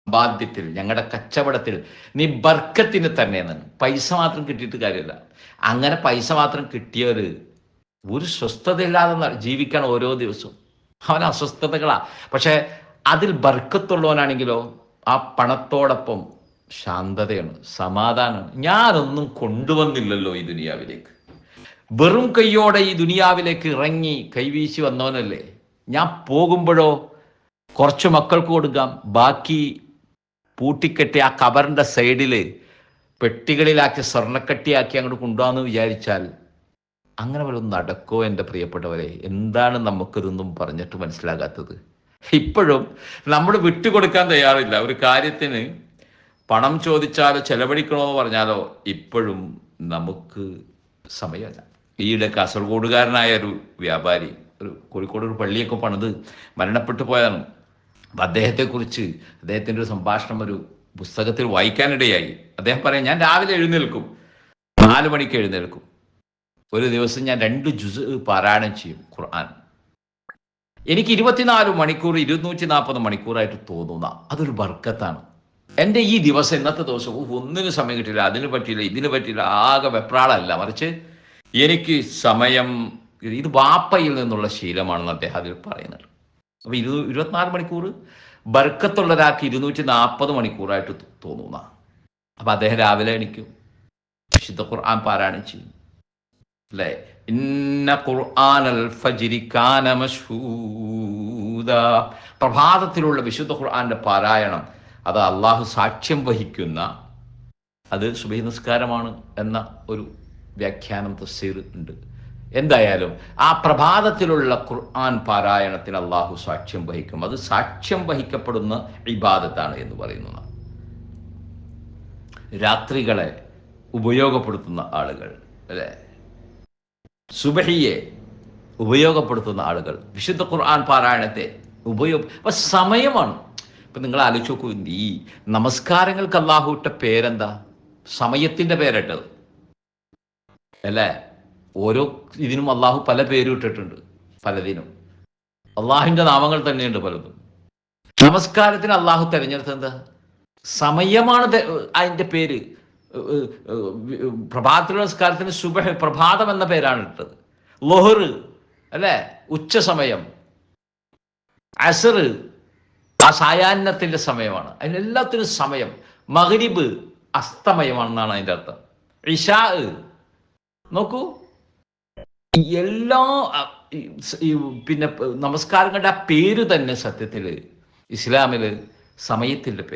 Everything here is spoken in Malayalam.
സമ്പാദ്യത്തിൽ, ഞങ്ങളുടെ കച്ചവടത്തിൽ നീ ബർക്കത്തിന് തന്നെ എന്നാണ്. പൈസ മാത്രം കിട്ടിയിട്ട് കാര്യമില്ല. അങ്ങനെ പൈസ മാത്രം കിട്ടിയവർ ഒരു സ്വസ്ഥതയില്ലാതെ ജീവിക്കാൻ ഓരോ ദിവസവും അവൻ അസ്വസ്ഥതകളാ. പക്ഷെ അതിൽ ബർക്കത്തുള്ളവനാണെങ്കിലോ ആ പണത്തോടൊപ്പം ശാന്തതയാണ്, സമാധാനമാണ്. ഞാനൊന്നും കൊണ്ടുവന്നില്ലല്ലോ ഈ ദുനിയാവിലേക്ക്, വെറും കൈയോടെ ഈ ദുനിയാവിലേക്ക് ഇറങ്ങി കൈവീശി വന്നവനല്ലേ. ഞാൻ പോകുമ്പോഴോ കുറച്ച് മക്കൾക്ക് കൊടുക്കാം, ബാക്കി പൂട്ടിക്കെട്ടി ആ കബറിൻ്റെ സൈഡിൽ പെട്ടികളിലാക്കി സ്വർണ്ണക്കട്ടിയാക്കി അങ്ങോട്ട് കൊണ്ടുപോകാമെന്ന് വിചാരിച്ചാൽ അങ്ങനെ വല്ലതും നടക്കോ എൻ്റെ പ്രിയപ്പെട്ടവരെ? എന്താണ് നമുക്കിതൊന്നും പറഞ്ഞിട്ട് മനസ്സിലാകാത്തത്? ഇപ്പോഴും നമ്മൾ വിട്ടുകൊടുക്കാൻ തയ്യാറില്ല. ഒരു കാര്യത്തിന് പണം ചോദിച്ചാലോ ചെലവഴിക്കണമെന്ന് പറഞ്ഞാലോ ഇപ്പോഴും നമുക്ക് സമയമല്ല. ഈയിടെ കാസർഗോഡുകാരനായ ഒരു വ്യാപാരി ഒരു കോഴിക്കോട് ഒരു പള്ളിയൊക്കെ പണിത് മരണപ്പെട്ടു പോയതാണ്. അപ്പം അദ്ദേഹത്തിൻ്റെ ഒരു സംഭാഷണം ഒരു പുസ്തകത്തിൽ വായിക്കാനിടയായി. അദ്ദേഹം പറയാം, ഞാൻ രാവിലെ എഴുന്നേൽക്കും, 4 മണിക്ക് എഴുന്നേൽക്കും. ഒരു ദിവസം ഞാൻ 2 ജുസ് പാരായണം ചെയ്യും ഖുർആൻ. എനിക്ക് 24 മണിക്കൂർ 240 മണിക്കൂറായിട്ട് തോന്നുന്ന അതൊരു ബർക്കത്താണ്. എൻ്റെ ഈ ദിവസം ഇന്നത്തെ ദിവസം ഒന്നിനും സമയം കിട്ടില്ല, അതിന് പറ്റിയില്ല, ഇതിന് പറ്റിയില്ല, ആകെ വെപ്രാളല്ല. മറിച്ച് എനിക്ക് സമയം, ഇത് വാപ്പയിൽ നിന്നുള്ള ശീലമാണെന്ന് അദ്ദേഹം അതിൽ പറയുന്നത്. അപ്പോൾ 24 മണിക്കൂർ ബർക്കത്തുള്ള ഒരാൾക്ക് 240 മണിക്കൂറായിട്ട് തോന്നുന്ന. അപ്പം അദ്ദേഹം രാവിലെ എണീക്കും, വിശുദ്ധ ഖുർആൻ പാരായണം ചെയ്യും. അല്ലേ? ഇന്ന ഖുർആനൽ ഫജ്രി കാന മശ്ഹൂദാ. പ്രഭാതത്തിലുള്ള വിശുദ്ധ ഖുർആന്റെ പാരായണം അത് അള്ളാഹു സാക്ഷ്യം വഹിക്കുന്ന, അത് സുബഹി നിസ്കാരമാണ് എന്ന ഒരു വ്യാഖ്യാനം തഫ്സീർ ഉണ്ട്. എന്തായാലും ആ പ്രഭാതത്തിലുള്ള ഖുർആൻ പാരായണത്തിന് അള്ളാഹു സാക്ഷ്യം വഹിക്കും. അത് സാക്ഷ്യം വഹിക്കപ്പെടുന്ന ഇബാദത്താണ് എന്ന് പറയുന്നത്. രാത്രികളെ ഉപയോഗപ്പെടുത്തുന്ന ആളുകൾ, അല്ലേ, സുബഹിയെ ഉപയോഗപ്പെടുത്തുന്ന ആളുകൾ വിശുദ്ധ ഖുർആൻ പാരായണത്തെ അപ്പൊ സമയമാണ്. ഇപ്പം നിങ്ങൾ ആലോചിച്ച് നോക്കൂ, ഈ നമസ്കാരങ്ങൾക്ക് അള്ളാഹു ഇട്ട പേരെന്താ? സമയത്തിൻ്റെ പേരിട്ടത് അല്ലേ? ഓരോ ഇതിനും അള്ളാഹു പല പേരും ഇട്ടിട്ടുണ്ട്. പലതിനും അള്ളാഹുവിൻ്റെ നാമങ്ങൾ തന്നെയുണ്ട് പലതും. നമസ്കാരത്തിന് അള്ളാഹു തിരഞ്ഞെടുത്തത് എന്താ? സമയമാണ് അതിൻ്റെ പേര്. പ്രഭാതത്തിലുള്ള നമസ്കാരത്തിന് സുബഹ്, പ്രഭാതം എന്ന പേരാണ് ഇട്ടത്. ലൊഹർ, അല്ലേ, ഉച്ച സമയം. അസർ ആ സായാഹ്നത്തിൻ്റെ സമയമാണ്. അതിനെല്ലാത്തിനും സമയം. മഗ്രിബ് അസ്തമയമാണെന്നാണ് അതിൻ്റെ അർത്ഥം. ഇശാ, നോക്കൂ, എല്ലാ പിന്നെ നമസ്കാരങ്ങളുടെ ആ പേര് തന്നെ സത്യത്തിൽ ഇസ്ലാമിൽ സമയത്തിൻ്റെ പേര്.